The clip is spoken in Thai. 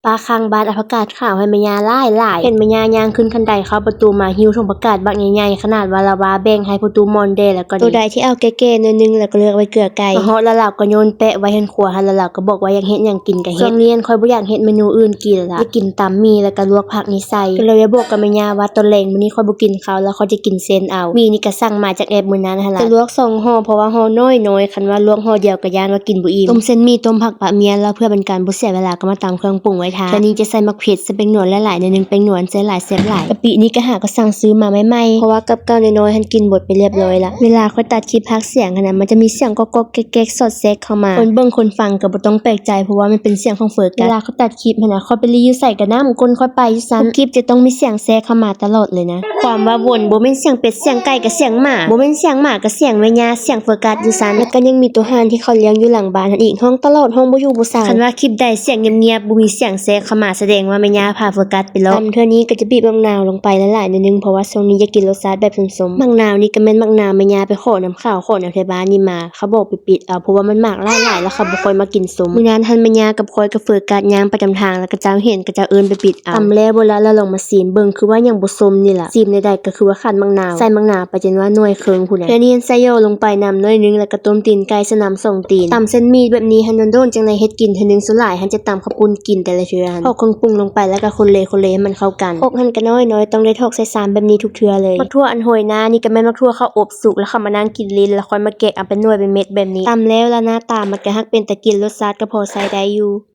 ป้าข้างบ้านเอาผักกาดขาวให้แม่ย่าหลายเห็นแม่ย่าย่างขึ้นคันไดเข้าประตูมาหิ้วถุงผักกาดบักใหญ่ๆขนาดว่าละวาแบ่งให้ประตูมอนเดแล้วก็ตัวใดที่เอาแก่ๆหน่อยนึงแล้วก็เลือกไว้เกลือไก่เหาะแล้วเราก็โยนแปะไว้หันครัวหันแล้วเราก็บอกว่าอยากเฮ็ดหยังกินก็เฮ็ดเรียนค่อยบ่อยากเฮ็ดเมนูอื่นกินล่ะอยากกินตำมีแล้วก็ลวกผักนี่ใส่ก็เลยได้บอกกับแม่ย่าว่าตอนแลงมื้อนี้ค่อยบ่กินข้าวแล้วค่อยจะกินเส้นเอามีนี่ก็สั่งมาจากแอปมื้อนั้นหั่นล่ะจะลวก2ห่อเพราะว่าห่อน้อยๆคันว่าลวกห่อเดียวก็ย่านว่ากินบ่อิ่มต้มเส้นหมี่ต้มผักบะเมียแล้วเพื่อเป็นการบ่เสียเวลาก็มาตำเครื่องปรุงไว้ทาอันนี้จะใส่มะเขือใส่แป้งนวลหลายๆหน่อยนึงแป้งนวลใส่หลายแซ่บหลายกะปินี่ก็หาก็สั่งซื้อมาใหม่ๆเพราะว่ากับเก่าน้อยๆหันกินหมดไปเรียบร้อยละเวลาค่อยตัดคลิปพากย์เสียงมันจะมีเสียงก๊อกๆแก๊กๆสอดแทรกเข้ามาคนเบิ่งคนฟังก็บ่ต้องแปลกใจเพราะว่ามันเป็นเสียงของเฟิร์สเวลาเขาตัดคลิปค่อยไปรีวิวใส่กระน้ำก้นค่อยไปอยู่ซั่นคลิปจะต้องมีเสียงแทรกเข้ามาตลอดเลยนะความว่าวนบ่แม่นเสียงเป็ดเสียงไก่กับเสียงหมาบ่แม่นเสียงหมากับเสียงแม่ย่าเสียงเฟิร์สอยู่ซั่นแล้วก็ยังมีตัวห่านที่เขาเลี้ยงอยู่หลังบ้านอีกห้องตลอดห้องบ่อยู่บ่ซ่าคันว่าคลิปใดเสียงเงียบๆบ่มีเสียงแทรกเข้ามาแสดงว่าแม่ย่าพาโฟกัสไปแล้วเทื่อนี้ก็จะบีบมะนาวลงไปหลายๆนิดนึงเพราะว่าช่วงนี้อยากกินรสชาติแบบส้มๆมะนาวนี่ก็แม่นมะนาวแม่ย่าไปขอน้ำข้าวขอน้ำไทบ้านนี่มาเขาบอกไปปิดเอาเพราะว่ามันมากหลายๆแล้วเขาบ่ค่อยมากินส้มมื้อนั้นท่านแม่ย่ากับคอยกับเฟิร์สย่างประจำทางแล้วก็เจ้าเห็นก็จะเอิ้นไปปิดเอาตำแล้วบ่แล้วลองมาซีมเบิ่งคือว่ายังบ่ส้มนี่ล่ะซีมใดๆก็คือว่าขาดมะนาวใส่มะนาวไปจนว่าหน่วยครึ่งพุ่นน่ะเทื่อนี้ใส่โยลงไปน้ำน้อยนึงแล้วก็ต้มตีนไก่สนำ2ตีนตำเส้นหมี่แบบนี้หันโดนๆจังได๋เฮ็ดกินเทื่อนึงสุดหลายหันจะตำข้าวปุ้นกินแต่ละเทื่อพอคนปรุงลงไปแล้วก็คนเลให้มันเข้ากันอกหันก็น้อยๆต้องได้ทอกใส่ซามแบบนี้ทุกเทื่อเลยมักทั่วอันโหยหน้านี่ก็แม่นมักทั่วข้าวอบสุกแล้วเขามานั่งกินลิ้นแล้วค่อยมาแกะเอาเป็นหน่วยเป็นเม็ดแบบนี้ตำแล้วหน้าตามันก็ฮักเป็นตะกินรสชาติก็พอใช้ได้อยู่